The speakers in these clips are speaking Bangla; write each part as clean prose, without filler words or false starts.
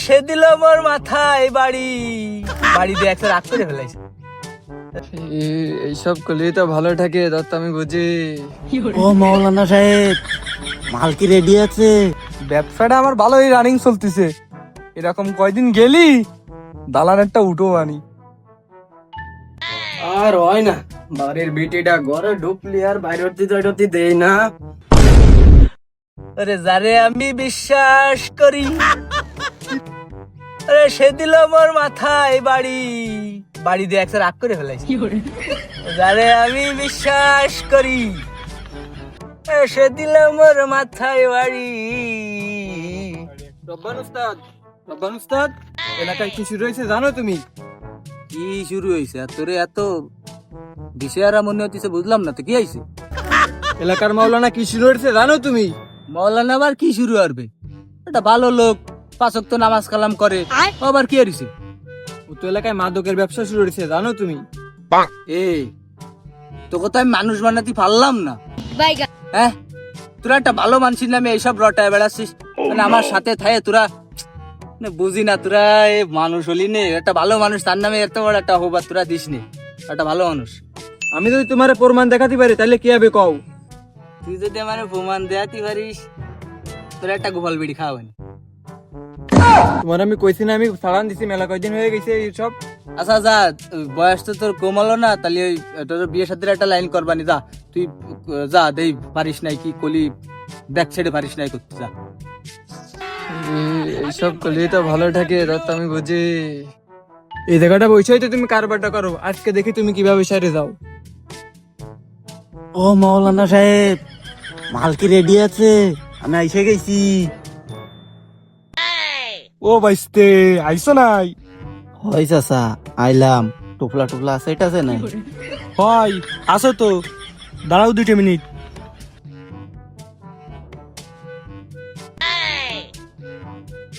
সে দিল মোর মাথায় বাড়ি বাড়ি দিয়ে একটা রাগ করে ফেলাইছে। এইসব করলেই তো ভালো থাকে, দত্ত আমি বুঝি। ও মাওলানা সাহেব, মাল কি রেডি আছে? ব্যবসাটা আমার ভালোই রানিং চলতেছে। এরকম কয়দিন গেলি দালানেরটা উঠো আনি। আর হয় না, বাড়ির বিটিটা ঘরে ঢুকলি আর বাইরে দেই না। আরে যারে আমি বিশ্বাস করি, আরে সে দিল মোর মাথায় বাড়ি বাড়ি দিয়ে একটা রাগ করে ফেলাইছে। যারে আমি বিশ্বাস করি, সে দিল মোর মাথায় বাড়ি। রব্বান উস্তাদ, এলাকায় কি শুরু হয়েছে জানো তুমি? কি শুরু হয়েছে? তোরে এত দিশেহারা মনে হচ্ছে, বুঝলাম না তো কি হয়েছে। এলাকার মাওলানা কি শুরু হয়েছে জানো তুমি? মৌলানা আবার কি শুরু করবে? এটা ভালো লোক, 5 ওয়াক্ত নামাজ কালাম করে, ও আবার কি হয়েছে? ও তো এলাকায় মাদকের ব্যবসা শুরু হয়েছে জানো তুমি? এই তোকে তো আমি মানুষ বানাতে পারলাম না। হ্যাঁ, তোরা একটা ভালো মানুষের নামে এইসব রটায় বেড়াচ্ছিস, মানে আমার সাথে থাকে তোরা বুঝি না। তোরা মানুষ হলি নে, একটা ভালো মানুষ, তার নামে এত বড় একটা অপবাদ তোরা দিস নে। একটা ভালো মানুষ আমি যদি তোমার প্রমাণ দেখাতে পারি তাহলে কি হবে কও? তুই যদি আমার প্রমাণ দেখাতে পারিস, তোরা একটা গোপাল বিড়ি খাওয়াবেন। তোমার আমি কইছি না, আমি সাড়ান দিছি, মেলা কয়দিন হয়ে গেছে এইসব। আচ্ছা যা, বয়স তো তোর কম হলো না, তাহলে ওই তোর বিয়ে সাথে একটা লাইন করবানি। যা তুই, যা দেই পারিস নাই কি কলি, ব্যাক সাইডে পারিস নাই করতে, যা। এইসব করলেই তো ভালো থাকে, দত্ত আমি বুঝি। এই জায়গাটা বসেই তো তুমি কারবারটা করো, আজকে দেখি তুমি কিভাবে সাইডে যাও। ও মাওলানা সাহেব, মাল কি রেডি আছে? আমি আইসে গেছি। ও বাইস্তে আইসো নাই? হয় চাচা, আইলাম। টুপলা টুপলা আছে, এটা আছে নাই? হয় আসো তো, দাঁড়াও 2 মিনিট।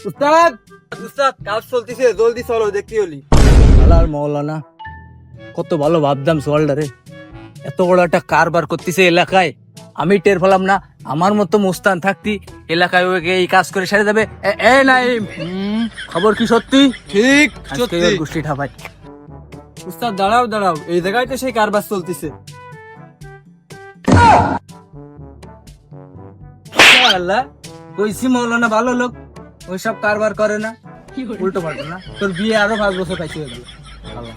উস্তাদ কাজ চলতেছে, জলদি চলো, দেখতে হলি। আলার মৌলানা কত ভালো ভাবতাম সোয়ালটারে, এত বড় একটা কারবার করতেছে এলাকায়, আমি টের পেলাম না। আমার মতো মুস্তান থাকতি এলাকায় ওকে এই কাজ করে সেরে যাবে। এ নাই, খবর কি সত্যি? ঠিক আজকে সত্যি। ওর গোষ্ঠী ঠাপাই। উস্তাদ দাঁড়াও, এই জায়গায় তো সেই কারবার চলতেছে। আল্লাহ, কইছি মৌলানা ভালো লোক, ওইসব কারবার করে না, উল্টো পাল্টো না। তোর বিয়ে আরো 5 বছর পাইছি হয়ে গেল। আল্লাহ।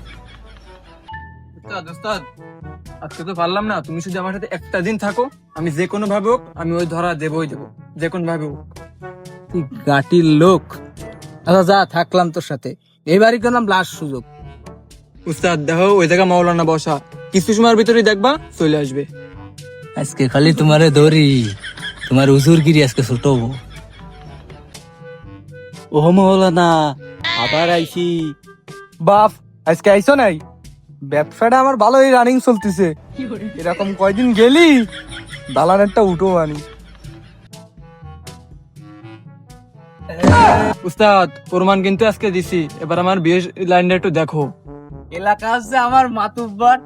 উস্তাদ আজকে তো পারলাম না, তুমি শুধু আমার সাথে একটা দিন থাকো, আমি যে কোনো ভাবে হোক আমি ওই ধরা দেবই দেবো, যে কোনো ভাবে হোক। তুই গাটির লোক। আচ্ছা যা, থাকলাম তোর সাথে, এইবারই করলাম লাস্ট সুযোগ। উস্তাদ দেখো ওই জায়গা মাওলানা বসা, কিছু সময়ের ভিতরেই দেখবা চলে আসবে। আজকে খালি তোমারে ধরি, তোমার হুজুরগিরি আজকে ছুটবো। ও মাওলানা, আবার আইছি। বাপ আজকে আইসো নাই? ব্যবসাটা আমার ভালোই রানিং চলতেছে। এরকম কয়দিন গেলি দালানেরটা উঠো আনি। উস্তাদ প্রমাণ কিন্তু আজকে দিছি, এবার আমার বিয়ের লাইনটা একটু দেখো। এলাকা হচ্ছে আমার মাতুব্বর,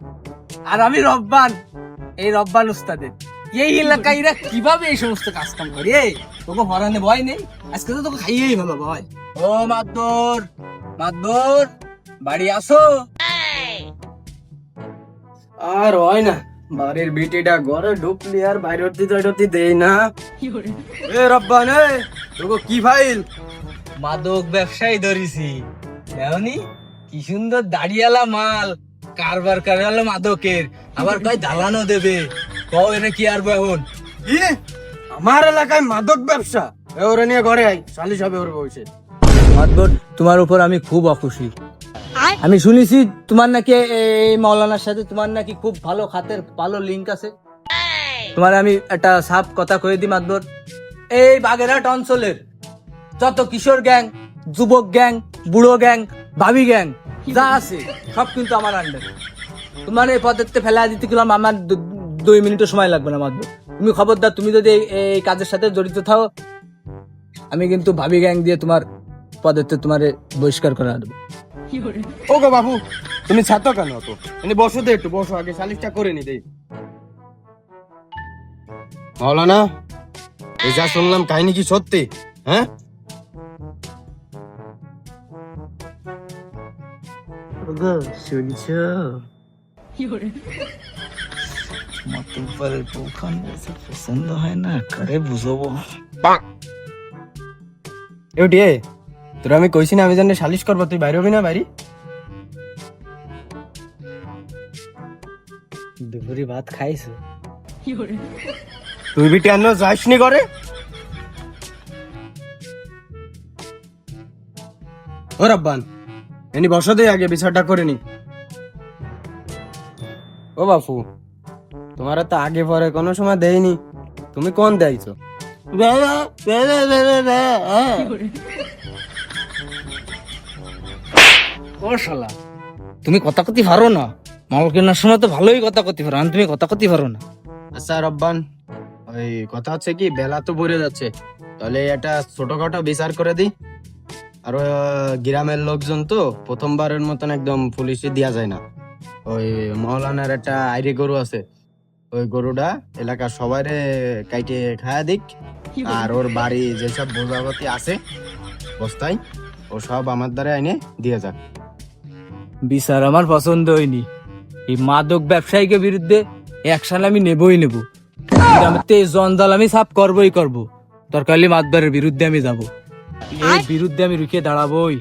আর আমি রব্বান, এই রব্বান উস্তাদের। এই এলাকায় এরা কিভাবে এই সমস্ত কাজ কাম করে? তোকে হরানে ভয় নেই, আজকে তো তোকে খাইয়েই হলো ভয়। ও মাতবর, মাতবর বাড়ি আসো। আর হয় না, বাড়ির বিটিটা ঘরে ঢুকলি আর বাইরে দেই না। এ রব্বান, তোকে কি ফাইল? মাদক ব্যবসায়ী ধরেছি, দেখনি কি সুন্দর দাঁড়িয়ালা মাল, কারবার করে হলো মাদকের, আবার কয় দালানও দেবে। কও এনে কি আর এখন? কি? আমার এলাকায় মাদক ব্যবসা? ওরে নিয়ে ঘরে আই, সালিশ হবে ওর বসে। মাতবর, তোমার উপর আমি খুব অখুশি। আমি শুনেছি তোমার নাকি এই মাওলানার সাথে তোমার নাকি খুব ভালো খাতের ভালো লিংক আছে। তোমার আমি একটা সাফ কথা কয়ে দিই মাতবর, এই বাগেরহাট অঞ্চলের যত কিশোর গ্যাং, যুবক গ্যাং, বুড়ো গ্যাং, ভাবি গ্যাং যা আছে সব কিন্তু আমার আন্ডারে। তোমার এই পদেরতে ফেলা দিতে গেলাম আমার 2 মিনিটও সময় লাগবে না মাতবর। তুমি খবরদার, তুমি যদি এই কাজের সাথে জড়িত থাও, আমি কিন্তু ভাবি গ্যাং দিয়ে তোমার পদেরতে তোমারে বহিষ্কার করে দেবো। ও গো বাবু, তুমি ছাতো কেন তো? মানে বসো তো, একটু বসো, আগে সালিশটা করে নি দেই। মাওলানা, এই যা শুনলাম কাহিনী কি সত্যি? হ্যাঁ, শুনছো মাতুব্বারের বউখান পছন্দ হয় না, কারে বুঝবো? এউটিয়ে তোরা আমি কইছি না আমি জানি সালিশ করবো, তুই বাইরে হবি না বাইরে? দুপুরে ভাত খাইছো? তুই বিটি আন্ন যাসনি করে? ও রব্বান, এনি বসতে আগে বিচারটা করে নি। ও বাপু, তোমার তো আগে পরে কোনো সময় দেয়নি, তুমি কোন দেয়ছো? ও শালা, তুমি কথা কতি পারো না? মাল কেনার সময় তো ভালোই কথা কতি পারো, আর তুমি কথা কতি পারো না। আচ্ছা রব্বান, ওই কথা হচ্ছে কি, বেলা তো পড়ে যাচ্ছে, তাহলে একটা ছোটখাটো বিচার করে দিই। আর গ্রামের লোকজন তো প্রথমবারের মতন একদম পুলিশে দেওয়া যায় না। ওই মহলানার একটা আইরি গরু আছে, ওই গরুটা এলাকার সবাইরে কাইটে খায়া দিক, আর ওর বাড়ি যেসব বোঝাপতি আছে বস্তায়, ও সব আমার দ্বারা আইনে দিয়ে যাক। বিচার আমার পছন্দ হয়নি। এই মাদক ব্যবসায়ীকে বিরুদ্ধে অ্যাকশন আমি নেবই নেব। গ্রামেতে এই জঞ্জাল আমি সাফ করবই করব। দরকার হলে মাতবারের বিরুদ্ধে আমি যাব, এর বিরুদ্ধে আমি রুখে দাঁড়াবোই।